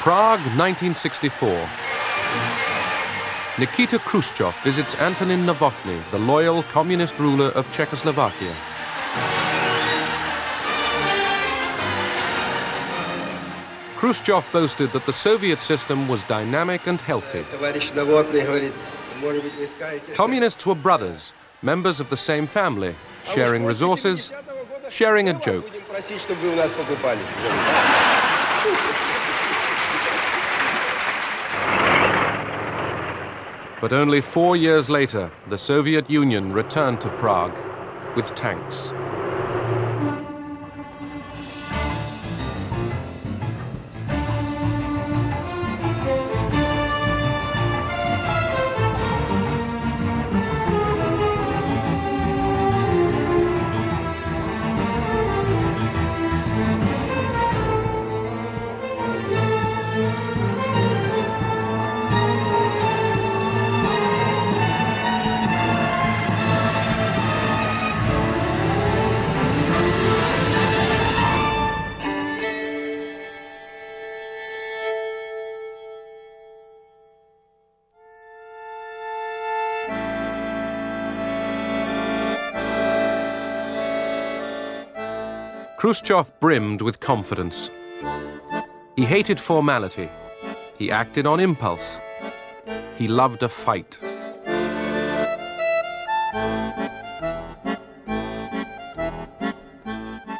Prague, 1964. Nikita Khrushchev visits Antonin Novotny, the loyal communist ruler of Czechoslovakia. Khrushchev boasted that the Soviet system was dynamic and healthy. Communists were brothers, members of the same family, sharing resources, sharing a joke. But only 4 years later, the Soviet Union returned to Prague with tanks. Khrushchev brimmed with confidence. He hated formality. He acted on impulse. He loved a fight.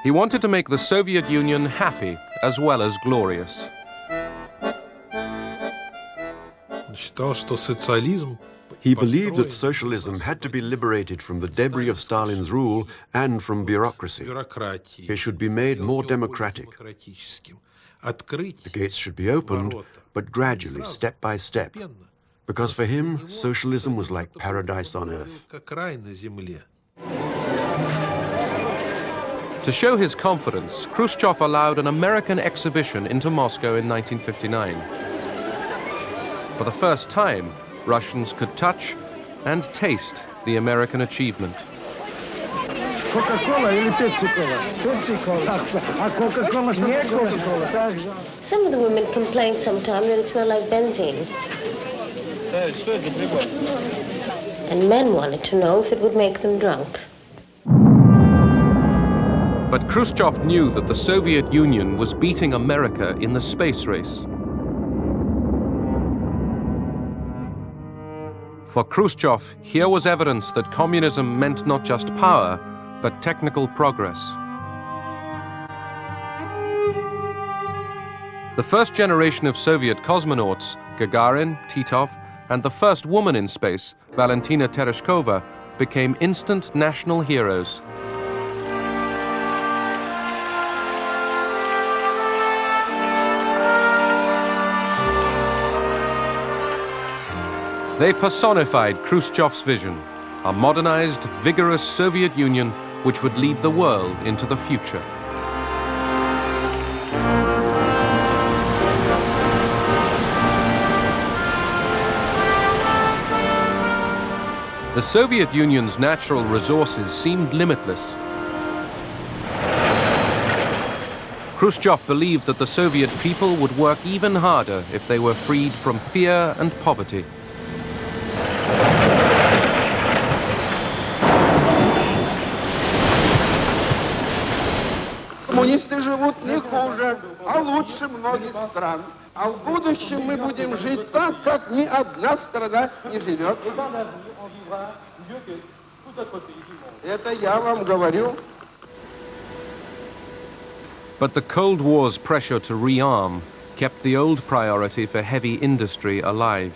He wanted to make the Soviet Union happy as well as glorious. He believed that socialism had to be liberated from the debris of Stalin's rule and from bureaucracy. It should be made more democratic. The gates should be opened, but gradually, step by step, because for him, socialism was like paradise on earth. To show his confidence, Khrushchev allowed an American exhibition into Moscow in 1959. For the first time, Russians could touch and taste the American achievement. Coca-Cola или Pepsi-Cola? Pepsi-Cola. Coca-Cola, Coca-Cola. Some of the women complained sometimes that it smelled like benzene. And men wanted to know if it would make them drunk. But Khrushchev knew that the Soviet Union was beating America in the space race. For Khrushchev, here was evidence that communism meant not just power, but technical progress. The first generation of Soviet cosmonauts, Gagarin, Titov, and the first woman in space, Valentina Tereshkova, became instant national heroes. They personified Khrushchev's vision, a modernized, vigorous Soviet Union which would lead the world into the future. The Soviet Union's natural resources seemed limitless. Khrushchev believed that the Soviet people would work even harder if they were freed from fear and poverty. Коммунисты живут не хуже, а лучше многих стран. А в будущем мы будем жить так, как ни одна страна не живет. Это я вам говорю. But the Cold War's pressure to rearm kept the old priority for heavy industry alive,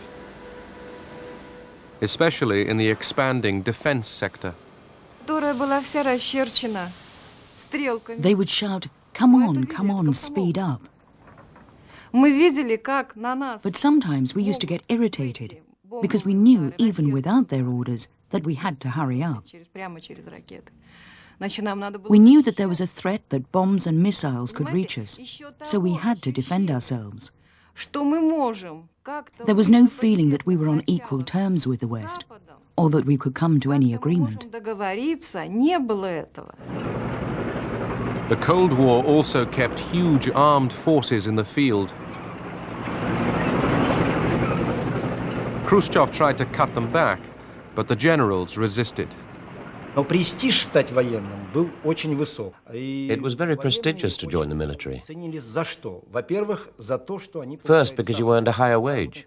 especially in the expanding defense sector. They would shout, come on, speed up. But sometimes we used to get irritated because we knew, even without their orders, that we had to hurry up. We knew that there was a threat that bombs and missiles could reach us, so we had to defend ourselves. There was no feeling that we were on equal terms with the West, or that we could come to any agreement. The Cold War also kept huge armed forces in the field. Khrushchev tried to cut them back, but the generals resisted. It was very prestigious to join the military. First, because you earned a higher wage.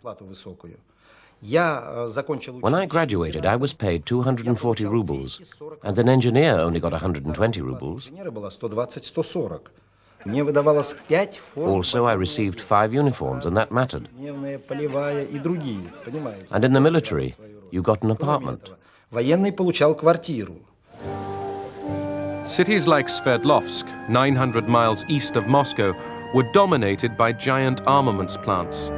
When I graduated, I was paid 240 rubles, and an engineer only got 120 rubles. Also, I received 5 uniforms, and that mattered. And in the military, you got an apartment. Cities like Sverdlovsk, 900 miles east of Moscow, were dominated by giant armaments plants.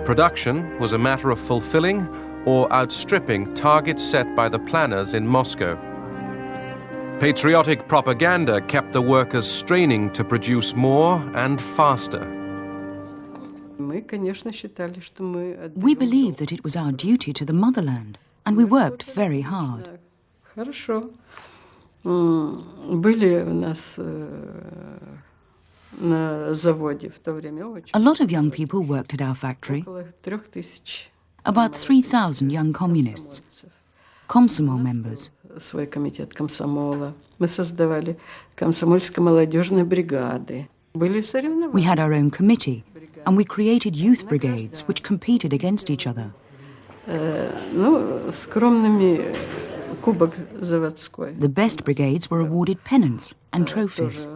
Production was a matter of fulfilling or outstripping targets set by the planners in Moscow. Patriotic propaganda kept the workers straining to produce more and faster. We believed that it was our duty to the motherland, and we worked very hard. A lot of young people worked at our factory. About 3,000 young communists, Komsomol members. We had our own committee, and we created youth brigades which competed against each other. The best brigades were awarded pennants and trophies.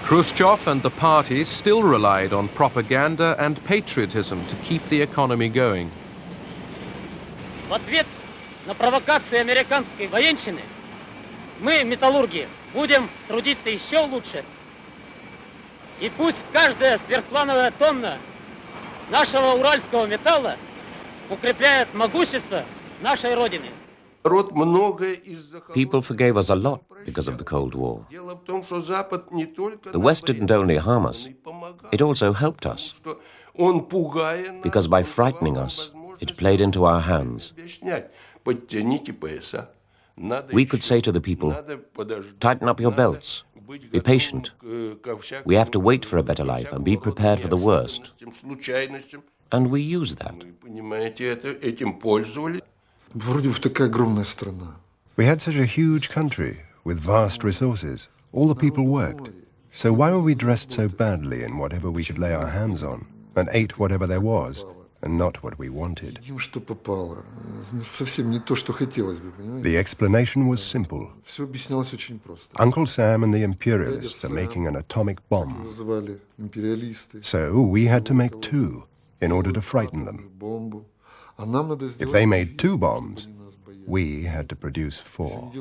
Khrushchev and the parties still relied on propaganda and patriotism to keep the economy going. В ответ на провокации американской военщины мы, металлурги, будем трудиться еще лучше. И пусть каждая сверхплановая тонна нашего уральского металла укрепляет могущество нашей Родины. People forgave us a lot because of the Cold War. The West didn't only harm us, it also helped us. Because by frightening us, it played into our hands. We could say to the people, tighten up your belts, be patient. We have to wait for a better life and be prepared for the worst. And we use that. We had such a huge country with vast resources. All the people worked. So why were we dressed so badly in whatever we could lay our hands on, and ate whatever there was, and not what we wanted? The explanation was simple. Uncle Sam and the imperialists are making an atomic bomb. So we had to make 2 in order to frighten them. If they made 2 bombs, we had to produce 4.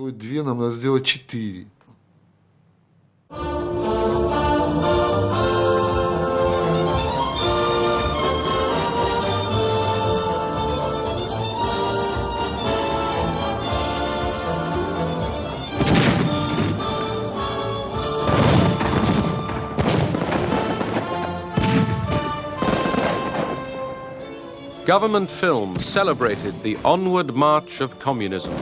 Government films celebrated the onward march of communism.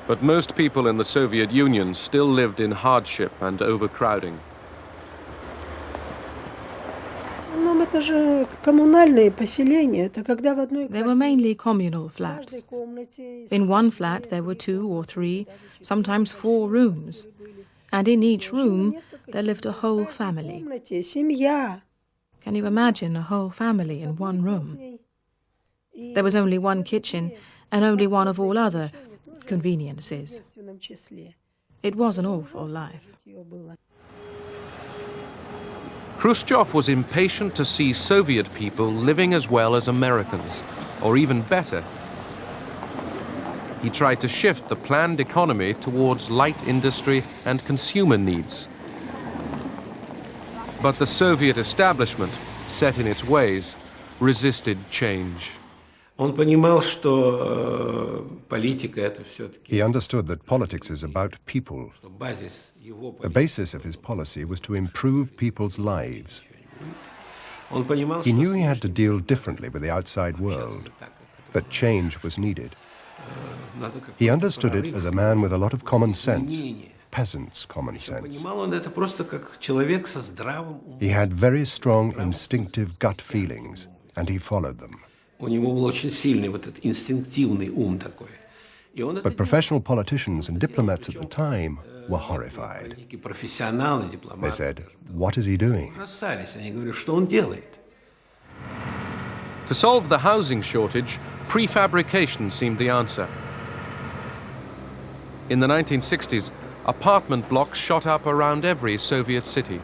But most people in the Soviet Union still lived in hardship and overcrowding. They were mainly communal flats. In one flat there were 2 or 3, sometimes 4 rooms. And in each room there lived a whole family. Can you imagine a whole family in one room? There was only one kitchen and only one of all other conveniences. It was an awful life. Khrushchev was impatient to see Soviet people living as well as Americans, or even better. He tried to shift the planned economy towards light industry and consumer needs. But the Soviet establishment, set in its ways, resisted change. He understood that politics is about people. The basis of his policy was to improve people's lives. He knew he had to deal differently with the outside world, that change was needed. He understood it as a man with a lot of common sense, peasant's common sense. He had very strong instinctive gut feelings, and he followed them. But professional politicians and diplomats at the time were horrified. They said, "What is he doing?" To solve the housing shortage, prefabrication seemed the answer. In the 1960s, apartment blocks shot up around every Soviet city.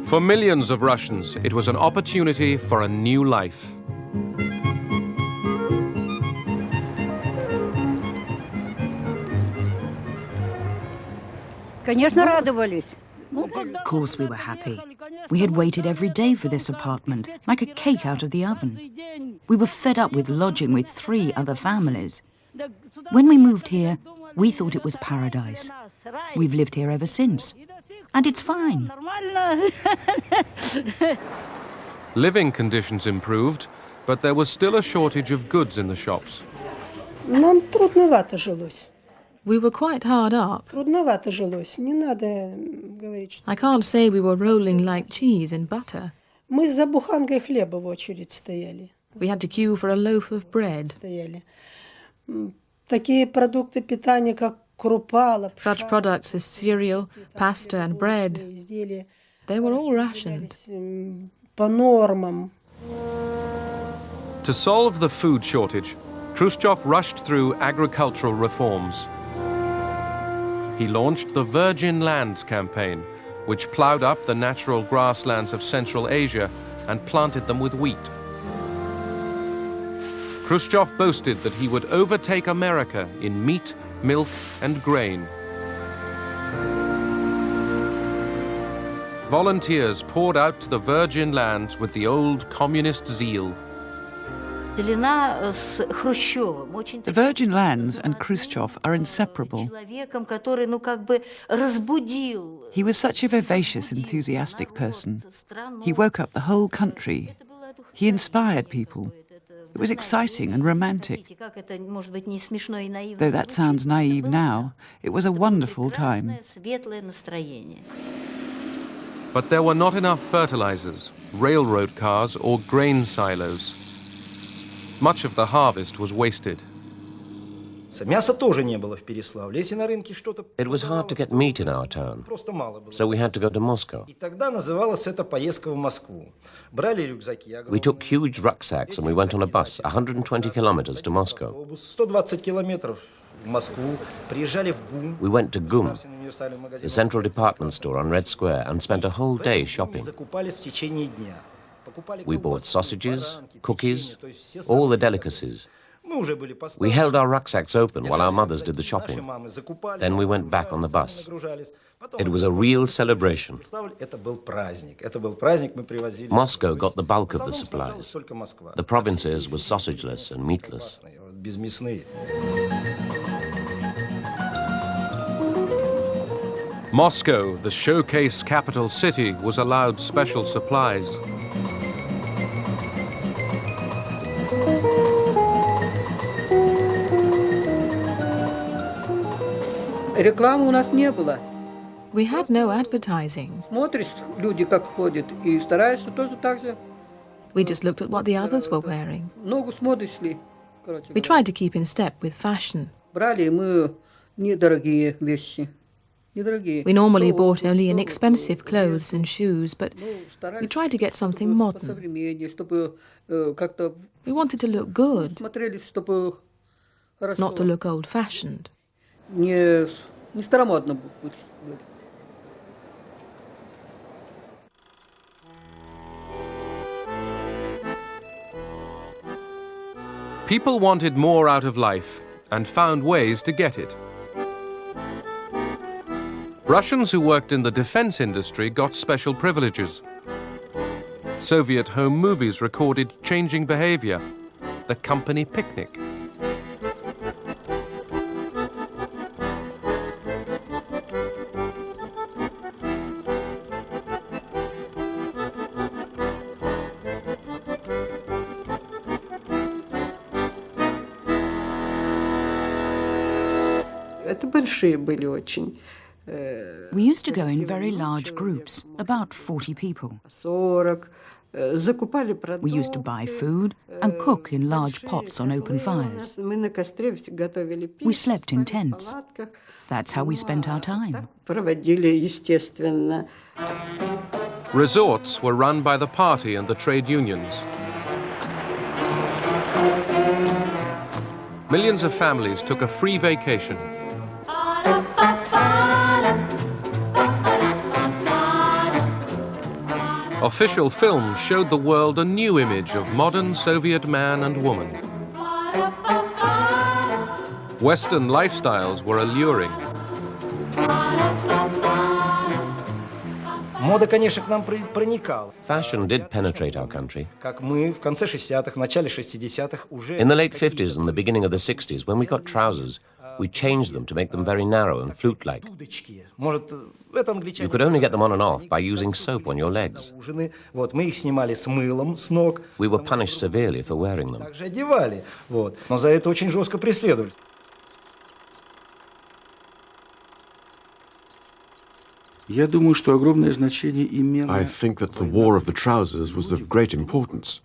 For millions of Russians, it was an opportunity for a new life. Of course we were happy. We had waited every day for this apartment, like a cake out of the oven. We were fed up with lodging with 3 other families. When we moved here, we thought it was paradise. We've lived here ever since. And it's fine. Living conditions improved, but there was still a shortage of goods in the shops. Нам трудновато жилось. We were quite hard up. Трудновато жилось. Не надо говорить, что... I can't say we were rolling like cheese in butter. Мы за буханкой хлеба в очередь стояли. We had to queue for a loaf of bread. Стояли. Такие продукты питания, как крупа, Such products as cereal, pasta and bread, they were all rationed. По нормам. To solve the food shortage, Khrushchev rushed through agricultural reforms. He launched the Virgin Lands campaign, which plowed up the natural grasslands of Central Asia and planted them with wheat. Khrushchev boasted that he would overtake America in meat, milk, and grain. Volunteers poured out to the Virgin Lands with the old communist zeal. The Virgin Lands and Khrushchev are inseparable. He was such a vivacious, enthusiastic person. He woke up the whole country. He inspired people. It was exciting and romantic. Though that sounds naive now, it was a wonderful time. But there were not enough fertilizers, railroad cars, or grain silos. Much of the harvest was wasted. It was hard to get meat in our town, so we had to go to Moscow. We took huge rucksacks and we went on a bus 120 kilometers to Moscow. We went to GUM, the central department store on Red Square, and spent a whole day shopping. We bought sausages, cookies, all the delicacies. We held our rucksacks open while our mothers did the shopping. Then we went back on the bus. It was a real celebration. Moscow got the bulk of the supplies. The provinces were sausageless and meatless. Moscow, the showcase capital city, was allowed special supplies. Рекламы у нас не было. We had no advertising. Смотришь, люди как ходят, и стараешься тоже так же. We just looked at what the others were wearing. Ногу смотришь ли? We tried to keep in step with fashion. Брали мы недорогие вещи. We normally bought only inexpensive clothes and shoes, but we tried to get something modern. We wanted to look good, not to look old-fashioned. People wanted more out of life and found ways to get it. Russians who worked in the defense industry got special privileges. Soviet home movies recorded changing behavior, the company picnic. Это большие были очень. We used to go in very large groups, about 40 people. 40. Закупали продукты. We used to buy food and cook in large pots on open fires. Мы на костре готовили пищу. We slept in tents. That's how we spent our time. Проводили, естественно. Resorts were run by the party and the trade unions. Millions of families took a free vacation. Official films showed the world a new image of modern Soviet man and woman. Western lifestyles were alluring. Мода, конечно, к нам проникала. Fashion did penetrate our country. Как мы в конце 60-х, начале 60-х уже... In the late 50s and the beginning of the 60s, when we got trousers, we changed them to make them very narrow and flute-like. You could only get them on and off by using soap on your legs. Мы их снимали с мылом, с ног. We were punished severely for wearing them. Также одевали, но за это очень жестко преследовали. I think that the war of the trousers was of great importance.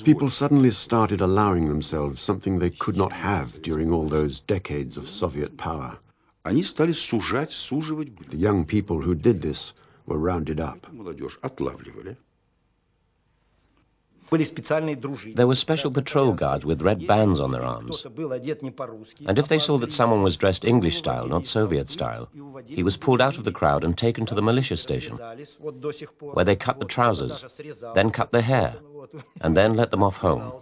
People suddenly started allowing themselves something they could not have during all those decades of Soviet power. The young people who did this were rounded up. There were special patrol guards with red bands on their arms. And if they saw that someone was dressed English style, not Soviet style, he was pulled out of the crowd and taken to the militia station, where they cut the trousers, then cut their hair, and then let them off home.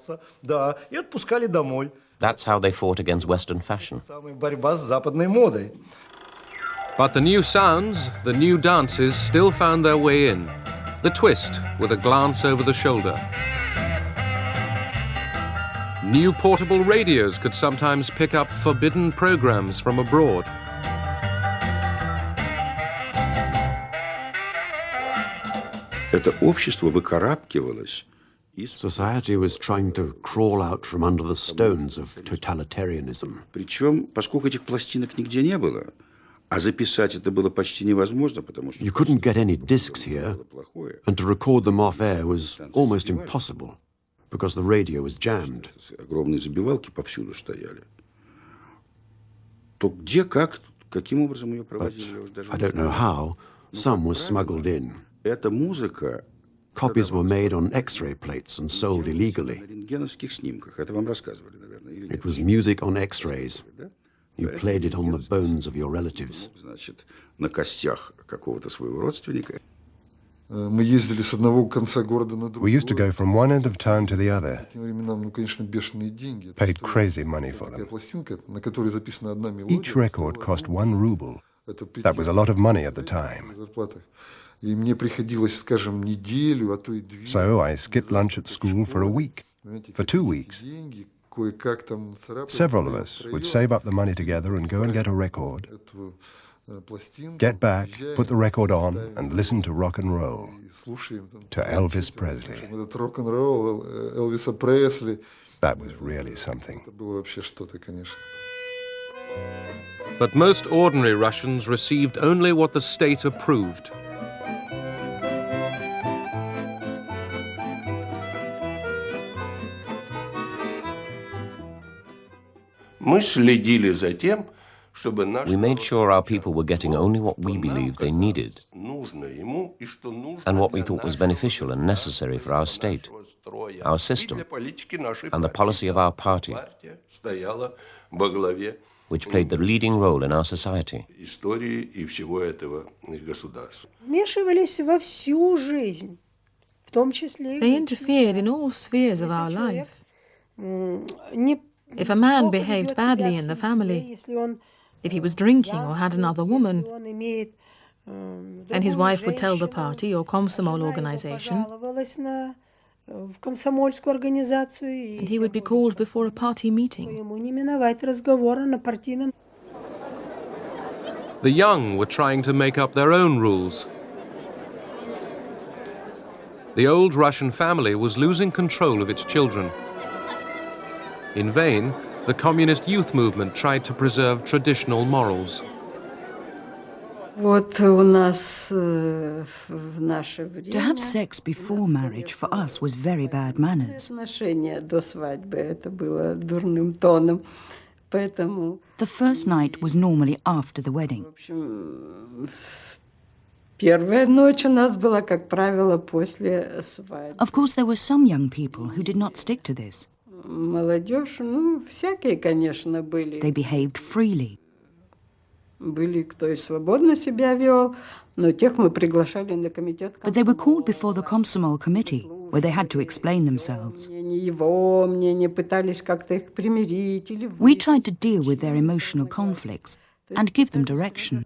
That's how they fought against Western fashion. But the new sounds, the new dances still found their way in. The twist with a glance over the shoulder. New portable radios could sometimes pick up forbidden programs from abroad. Society was trying to crawl out from under the stones of totalitarianism. You couldn't get any discs here, and to record them off air was almost impossible because the radio was jammed. But I don't know how, some was smuggled in. Copies were made on X-ray plates and sold illegally. It was music on X-rays. You played it on the bones of your relatives. We used to go from one end of town to the other. Paid crazy money for them. Each record cost 1 ruble. That was a lot of money at the time. So I skipped lunch at school for a week, for 2 weeks. Several of us would save up the money together and go and get a record, get back, put the record on, and listen to rock and roll, to Elvis Presley. That was really something. But most ordinary Russians received only what the state approved. We made sure our people were getting only what we believed they needed and what we thought was beneficial and necessary for our state, our system, and the policy of our party, which played the leading role in our society. They interfered in all spheres of our life. If a man behaved badly in the family, if he was drinking or had another woman, then his wife would tell the party or Komsomol organization, and he would be called before a party meeting. The young were trying to make up their own rules. The old Russian family was losing control of its children. In vain, the communist youth movement tried to preserve traditional morals. To have sex before marriage for us was very bad manners. The first night was normally after the wedding. Of course, there were some young people who did not stick to this. They behaved freely. But they were called before the Komsomol committee, where they had to explain themselves. We tried to deal with their emotional conflicts and give them direction.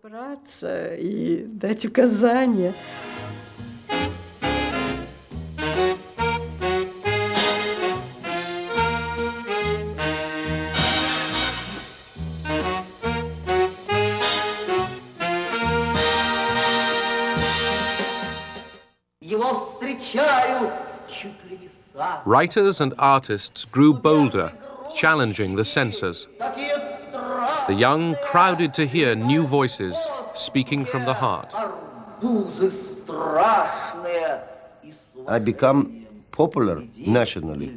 Writers and artists grew bolder, challenging the censors. The young crowded to hear new voices speaking from the heart. I become popular nationally,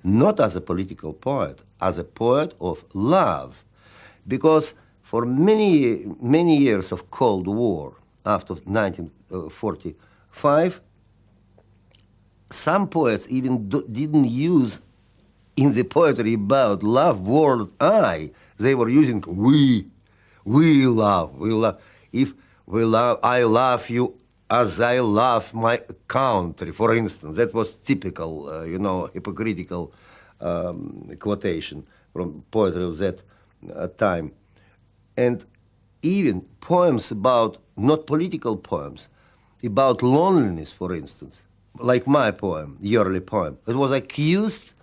not as a political poet, as a poet of love. Because for many years of Cold War, after 1945, some poets even didn't use in the poetry about love word I. They were using we love. If we love, I love you as I love my country, for instance. That was typical, hypocritical quotation from poetry of that time. And even poems about, not political poems, about loneliness, for instance, like my poem, yearly poem. It was accused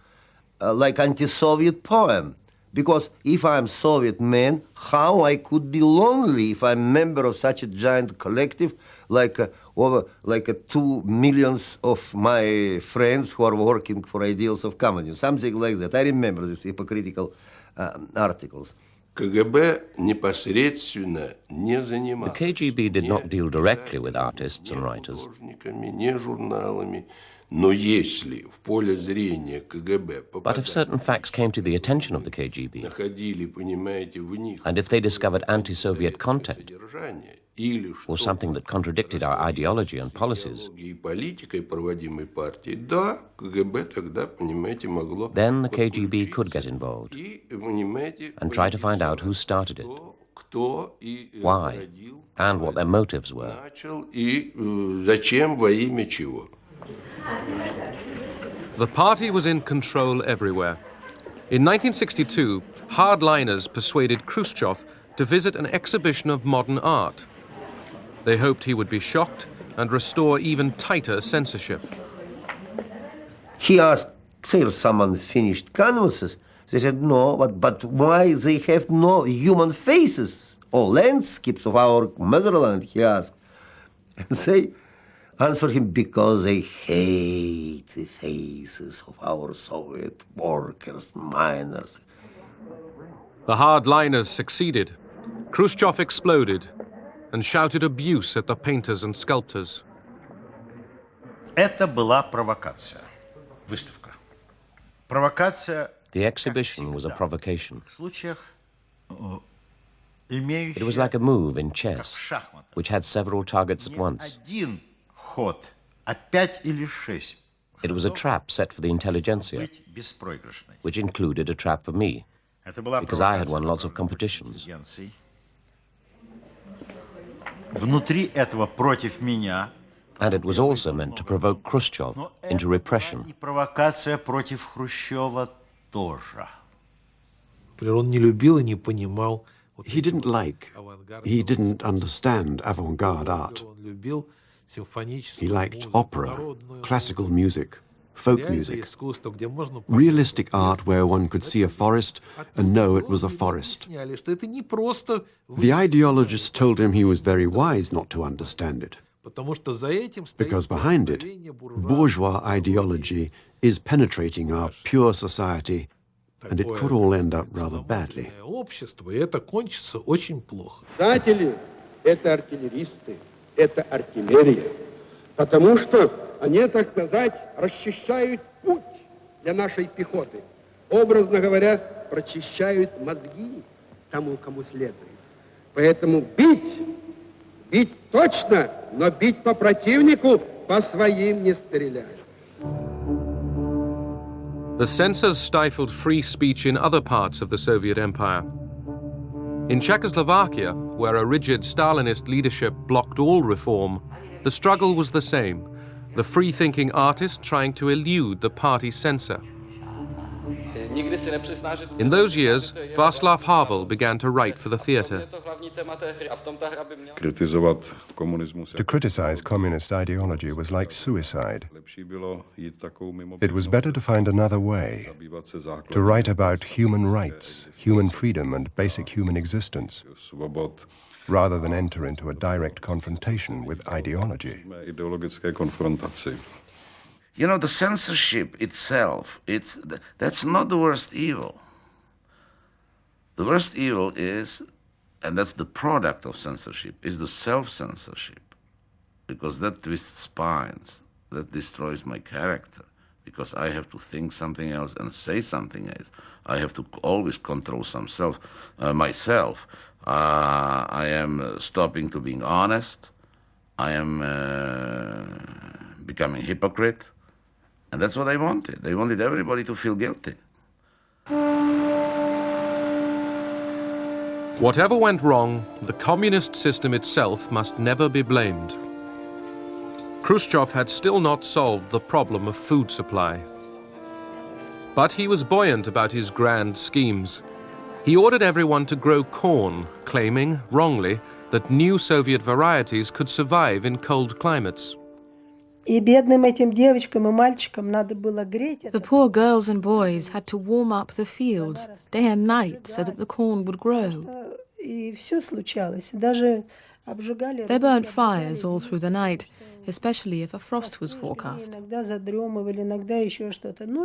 like anti-Soviet poem, because if I'm Soviet man, how I could be lonely if I'm member of such a giant collective, like over 2 million of my friends who are working for ideals of communism, something like that. I remember these hypocritical articles. The KGB did not deal directly with artists and writers. But if certain facts came to the attention of the KGB, and if they discovered anti-Soviet content, or something that contradicted our ideology and policies, then the KGB could get involved and try to find out who started it, why, and what their motives were. The party was in control everywhere. In 1962, hardliners persuaded Khrushchev to visit an exhibition of modern art. They hoped he would be shocked and restore even tighter censorship. He asked, say, someone finished canvases. They said, no, but why they have no human faces or landscapes of our motherland, he asked. And they answered him, because they hate the faces of our Soviet workers, miners. The hardliners succeeded. Khrushchev exploded and shouted abuse at the painters and sculptors. Это была провокация. Выставка. Провокация. The exhibition was a provocation. It was like a move in chess, which had several targets at once. It was a trap set for the intelligentsia, which included a trap for me, because I had won lots of competitions. And it was also meant to provoke Khrushchev into repression. He didn't understand avant-garde art. He liked opera, classical music, folk music, realistic art where one could see a forest and know it was a forest. The ideologists told him he was very wise not to understand it, because behind it, bourgeois ideology is penetrating our pure society and it could all end up rather badly. Писатели – это артиллеристы, это артиллерия, потому что они, так сказать, расчищают путь для нашей пехоты. Образно говоря, прочищают мозги тому, кому следует. Поэтому бить точно, но бить по противнику, по своим не стрелять. The censors stifled free speech in other parts of the Soviet Empire. In Czechoslovakia, where a rigid Stalinist leadership blocked all reform, the struggle was the same, the free-thinking artist trying to elude the party censor. In those years, Václav Havel began to write for the theatre. To criticize communist ideology was like suicide. It was better to find another way, to write about human rights, human freedom, and basic human existence, rather than enter into a direct confrontation with ideology. You know, the censorship itself, that's not the worst evil. The worst evil is, and that's the product of censorship, is the self-censorship. Because that twists spines, that destroys my character. Because I have to think something else and say something else. I have to always control myself. I am stopping to being honest. I am becoming hypocrite. And that's what they wanted. They wanted everybody to feel guilty. Whatever went wrong, the communist system itself must never be blamed. Khrushchev had still not solved the problem of food supply. But he was buoyant about his grand schemes. He ordered everyone to grow corn, claiming, wrongly, that new Soviet varieties could survive in cold climates. The poor girls and boys had to warm up the fields day and night so that the corn would grow. They burnt fires all through the night, especially if a frost was forecast.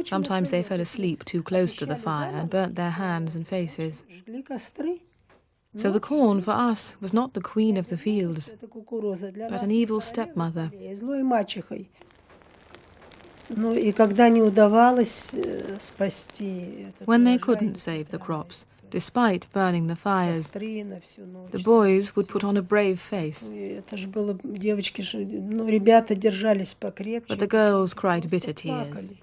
Sometimes they fell asleep too close to the fire and burnt their hands and faces. So the corn for us was not the queen of the fields, but an evil stepmother. When they couldn't save the crops, despite burning the fires, the boys would put on a brave face. But the girls cried bitter tears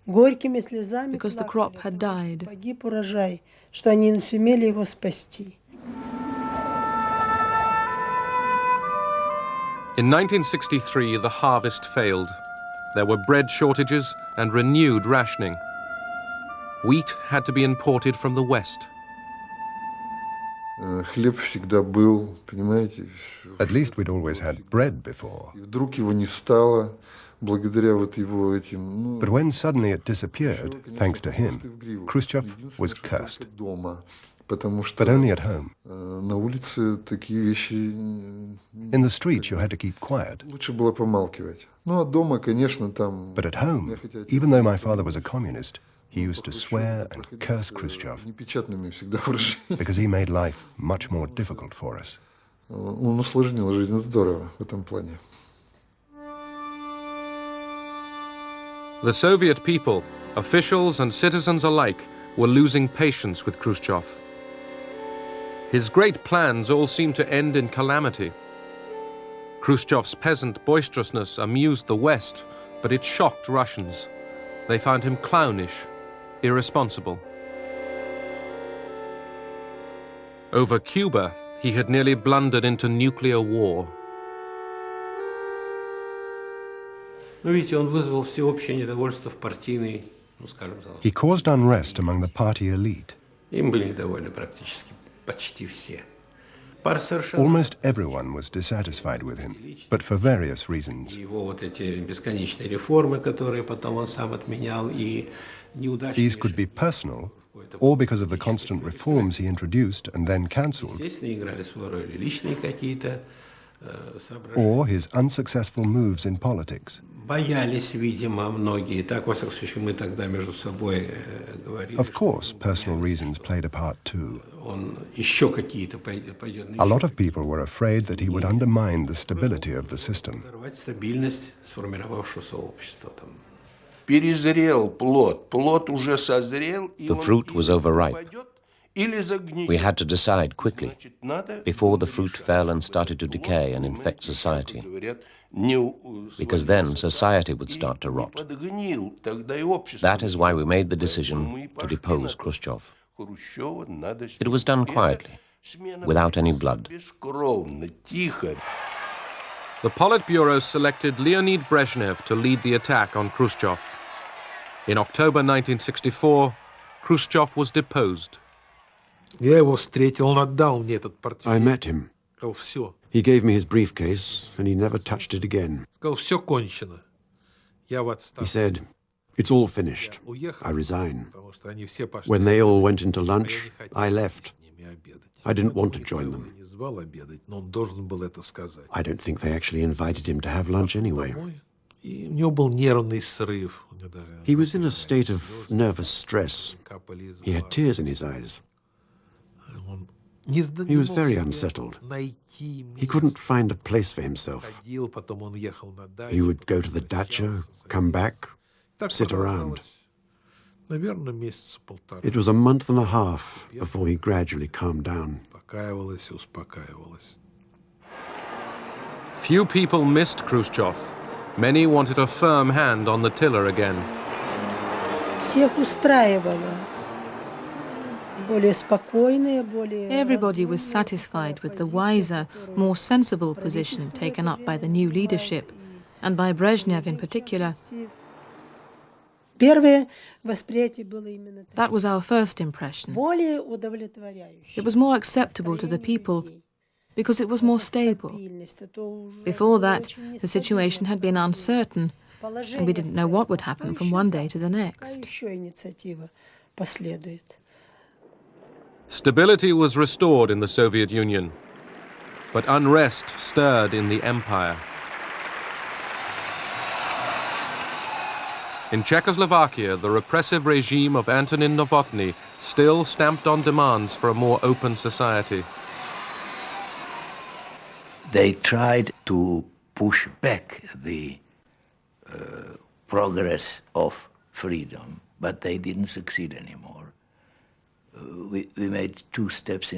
because the crop had died. In 1963, the harvest failed. There were bread shortages and renewed rationing. Wheat had to be imported from the West. At least we'd always had bread before. But when suddenly it disappeared, thanks to him, Khrushchev was cursed. But only at home. In the streets you had to keep quiet. But at home, even though my father was a communist, he used to swear and curse Khrushchev because he made life much more difficult for us. The Soviet people, officials and citizens alike, were losing patience with Khrushchev. His great plans all seemed to end in calamity. Khrushchev's peasant boisterousness amused the West, but it shocked Russians. They found him clownish, irresponsible. Over Cuba, he had nearly blundered into nuclear war. He caused unrest among the party elite. Almost everyone was dissatisfied with him, but for various reasons. These could be personal, or because of the constant reforms he introduced and then cancelled, or his unsuccessful moves in politics. Of course, personal reasons played a part too. A lot of people were afraid that he would undermine the stability of the system. The fruit was overripe. We had to decide quickly, before the fruit fell and started to decay and infect society, because then society would start to rot. That is why we made the decision to depose Khrushchev. It was done quietly, without any blood. The Politburo selected Leonid Brezhnev to lead the attack on Khrushchev. In October 1964, Khrushchev was deposed. I met him. He gave me his briefcase, and he never touched it again. He said, "It's all finished. I resign." When they all went into lunch, I left. I didn't want to join them. I don't think they actually invited him to have lunch anyway. He was in a state of nervous stress. He had tears in his eyes. He was very unsettled. He couldn't find a place for himself. He would go to the dacha, come back, sit around. It was a month and a half before he gradually calmed down. Few people missed Khrushchev. Many wanted a firm hand on the tiller again. Everybody was satisfied with the wiser, more sensible position taken up by the new leadership, and by Brezhnev in particular. That was our first impression. It was more acceptable to the people because it was more stable. Before that, the situation had been uncertain, and we didn't know what would happen from one day to the next. Stability was restored in the Soviet Union, but unrest stirred in the empire. In Czechoslovakia, the repressive regime of Antonin Novotny still stamped on demands for a more open society. They tried to push back the progress of freedom, but they didn't succeed anymore. We made 2 steps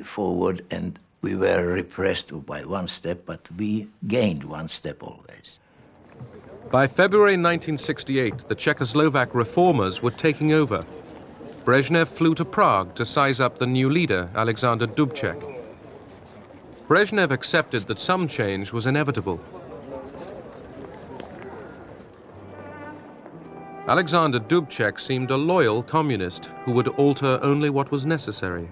forward, and we were repressed by 1 step, but we gained 1 step always. By February 1968, the Czechoslovak reformers were taking over. Brezhnev flew to Prague to size up the new leader, Alexander Dubček. Brezhnev accepted that some change was inevitable. Alexander Dubček seemed a loyal communist who would alter only what was necessary.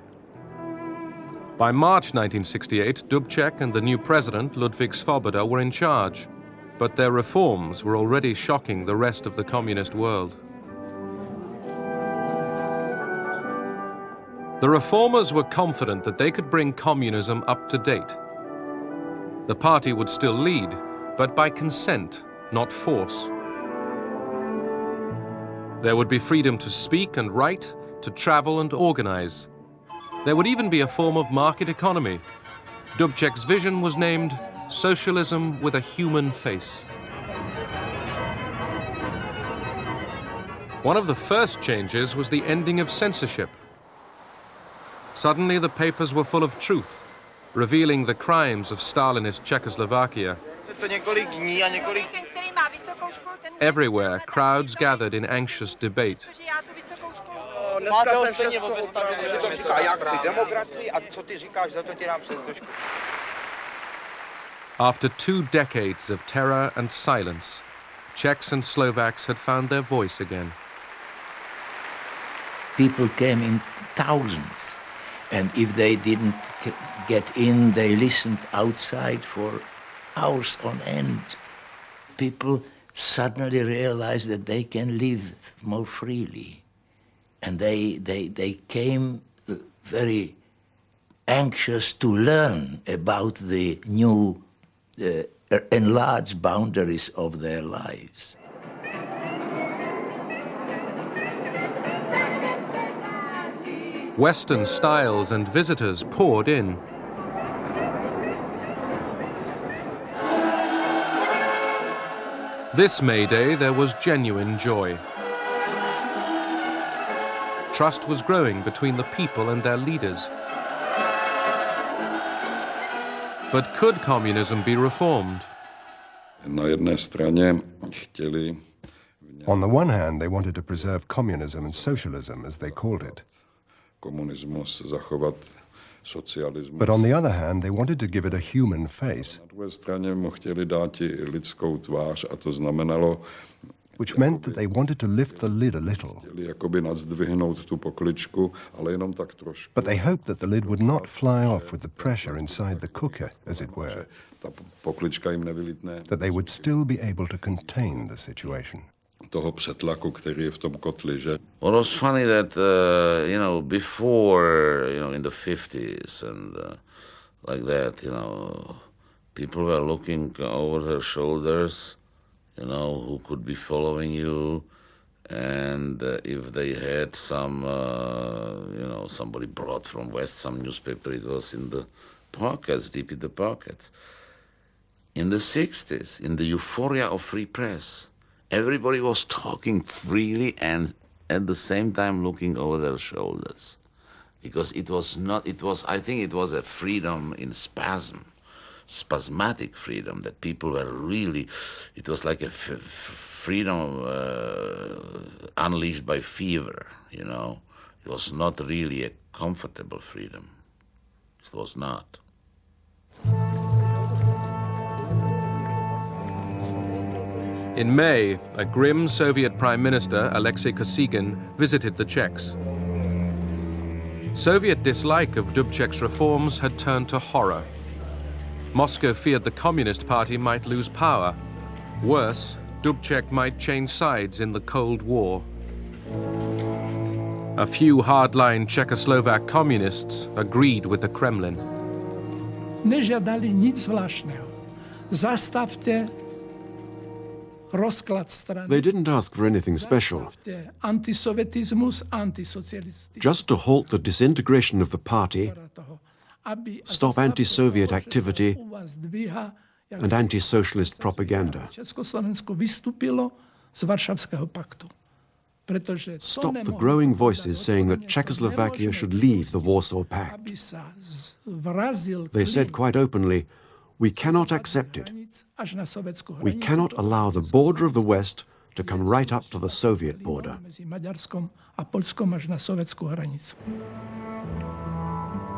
By March 1968, Dubček and the new president, Ludvík Svoboda, were in charge, but their reforms were already shocking the rest of the communist world. The reformers were confident that they could bring communism up to date. The party would still lead, but by consent, not force. There would be freedom to speak and write, to travel and organize. There would even be a form of market economy. Dubček's vision was named Socialism with a Human Face. One of the first changes was the ending of censorship. Suddenly the papers were full of truth, revealing the crimes of Stalinist Czechoslovakia. Everywhere, crowds gathered in anxious debate. After 2 decades of terror and silence, Czechs and Slovaks had found their voice again. People came in thousands, and if they didn't get in, they listened outside for hours on end. People suddenly realized that they can live more freely. And they came very anxious to learn about the new enlarged boundaries of their lives. Western styles and visitors poured in. This May Day, there was genuine joy. Trust was growing between the people and their leaders. But could communism be reformed? On the one hand, they wanted to preserve communism and socialism, as they called it. But on the other hand, they wanted to give it a human face, which meant that they wanted to lift the lid a little. But they hoped that the lid would not fly off with the pressure inside the cooker, as it were, that they would still be able to contain the situation. Well, it was funny that, before, in the 50s and like that, people were looking over their shoulders, who could be following you. And if they had some, somebody brought from West some newspaper, it was in the pockets, deep in the pockets. In the 60s, in the euphoria of free press, everybody was talking freely and at the same time looking over their shoulders. Because I think it was a freedom in spasmodic freedom, that people were really, it was like a freedom unleashed by fever, It was not really a comfortable freedom. It was not. In May, a grim Soviet Prime Minister, Alexei Kosygin, visited the Czechs. Soviet dislike of Dubček's reforms had turned to horror. Moscow feared the Communist Party might lose power. Worse, Dubček might change sides in the Cold War. A few hardline Czechoslovak communists agreed with the Kremlin. Nežadali nic zvláštného. Zastavte rozklad strany. They didn't ask for anything special, Antisovietismus, just to halt the disintegration of the party, stop anti-Soviet activity and anti-socialist propaganda. Stop the growing voices saying that Czechoslovakia should leave the Warsaw Pact. They said quite openly, we cannot accept it. We cannot allow the border of the West to come right up to the Soviet border.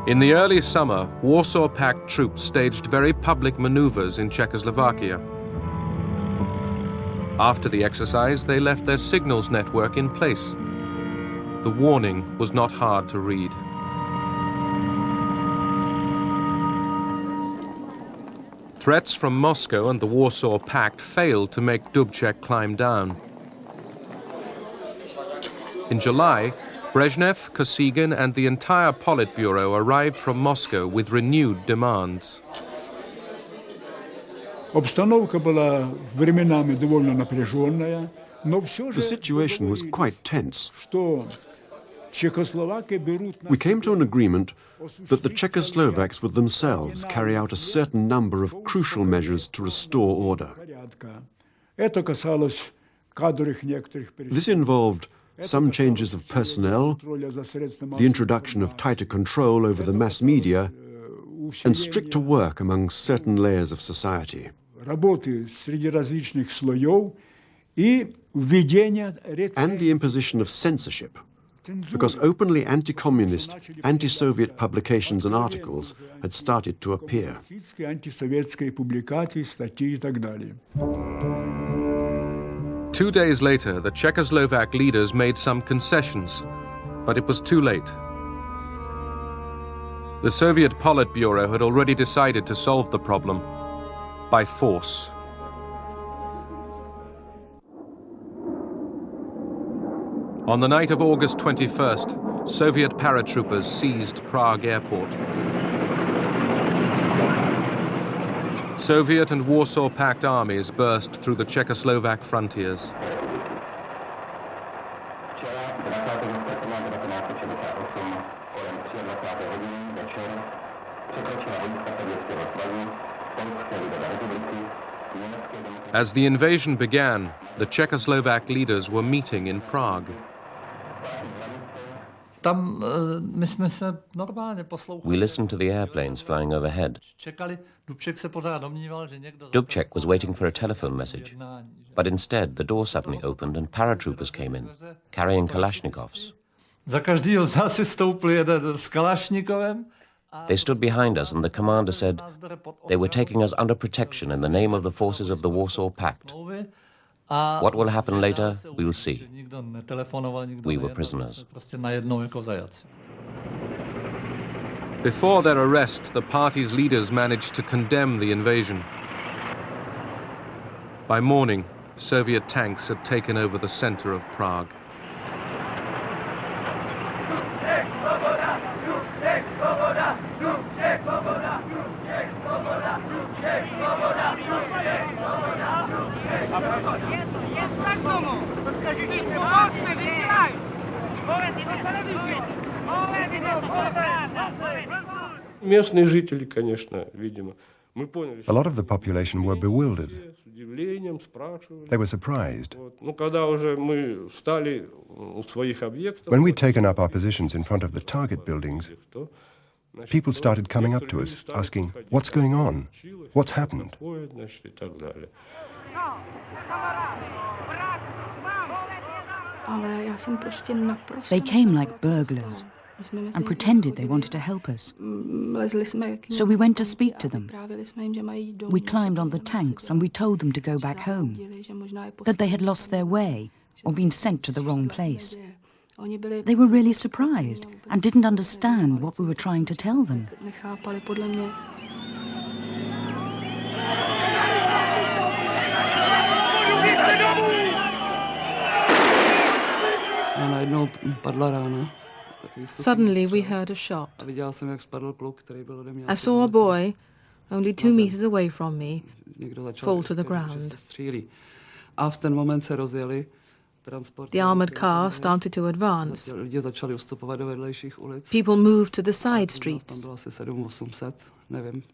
In the early summer, Warsaw Pact troops staged very public maneuvers in Czechoslovakia. After the exercise, they left their signals network in place. The warning was not hard to read. Threats from Moscow and the Warsaw Pact failed to make Dubček climb down. In July, Brezhnev, Kosygin and the entire Politburo arrived from Moscow with renewed demands. The situation was quite tense. We came to an agreement that the Czechoslovaks would themselves carry out a certain number of crucial measures to restore order. This involved some changes of personnel, the introduction of tighter control over the mass media, and stricter work among certain layers of society. And the imposition of censorship, because openly anti-communist, anti-Soviet publications and articles had started to appear. 2 days later, the Czechoslovak leaders made some concessions, but it was too late. The Soviet Politburo had already decided to solve the problem by force. On the night of August 21st, Soviet paratroopers seized Prague airport. Soviet and Warsaw Pact armies burst through the Czechoslovak frontiers. As the invasion began, the Czechoslovak leaders were meeting in Prague. We listened to the airplanes flying overhead. Dubček was waiting for a telephone message, but instead the door suddenly opened and paratroopers came in, carrying Kalashnikovs. They stood behind us and the commander said they were taking us under protection in the name of the forces of the Warsaw Pact. What will happen later, we'll see. We were prisoners. Before their arrest, the party's leaders managed to condemn the invasion. By morning, Soviet tanks had taken over the center of Prague. A lot of the population were bewildered. They were surprised. When we'd taken up our positions in front of the target buildings, people started coming up to us, asking, "What's going on? What's happened?" They came like burglars and pretended they wanted to help us. So we went to speak to them. We climbed on the tanks and we told them to go back home, that they had lost their way or been sent to the wrong place. They were really surprised and didn't understand what we were trying to tell them. Suddenly we heard a shot. I saw a boy, only 2 meters away from me, fall to the ground. The armored car started to advance. People moved to the side streets.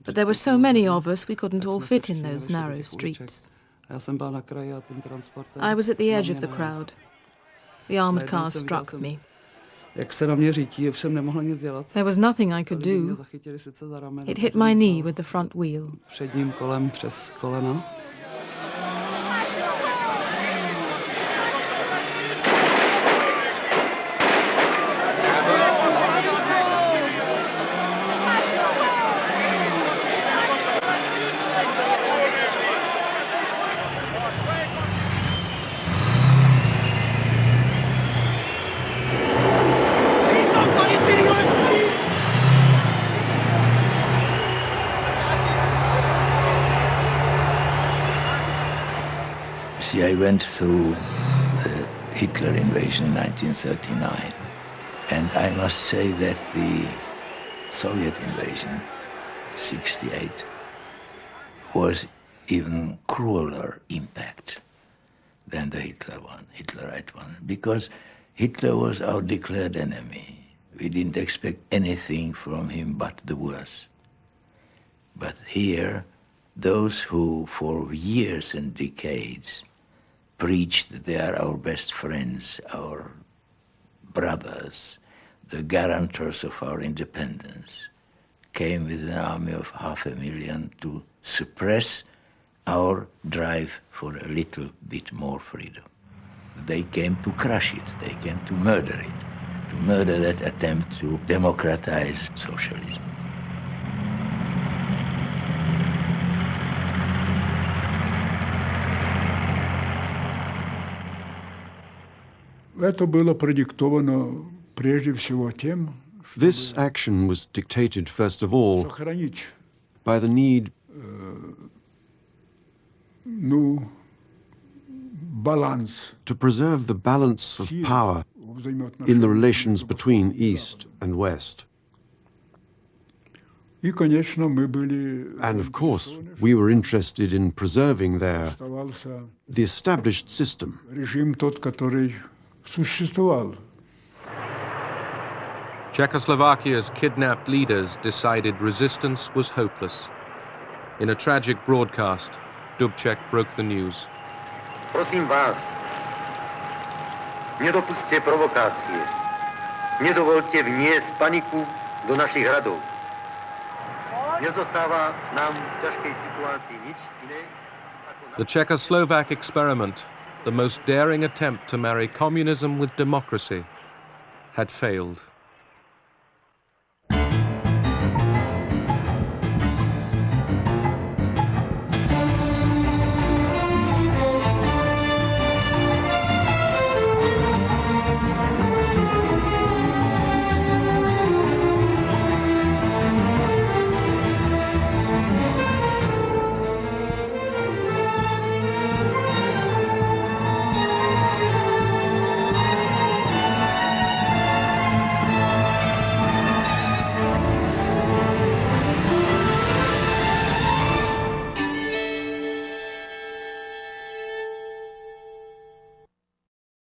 But there were so many of us, we couldn't all fit in those narrow streets. I was at the edge of the crowd. The armored car struck me. There was nothing I could do. It hit my knee with the front wheel. I went through the Hitler invasion in 1939, and I must say that the Soviet invasion, 1968, was even crueler impact than the Hitlerite one, because Hitler was our declared enemy. We didn't expect anything from him but the worst. But here, those who for years and decades preached that they are our best friends, our brothers, the guarantors of our independence, came with an army of 500,000 to suppress our drive for a little bit more freedom. They came to crush it, they came to murder it, to murder that attempt to democratize socialism. This action was dictated, first of all, by the need to preserve the balance of power in the relations between East and West. And of course, we were interested in preserving the established system. Czechoslovakia's kidnapped leaders decided resistance was hopeless. In a tragic broadcast, Dubček broke the news. Prosím vás, nedopusťte provokácie. Nedovolte vniesť paniku do našich hradov. Nezostáva nám v ťažkej situácii nič iné. The Czechoslovak experiment, the most daring attempt to marry communism with democracy, had failed.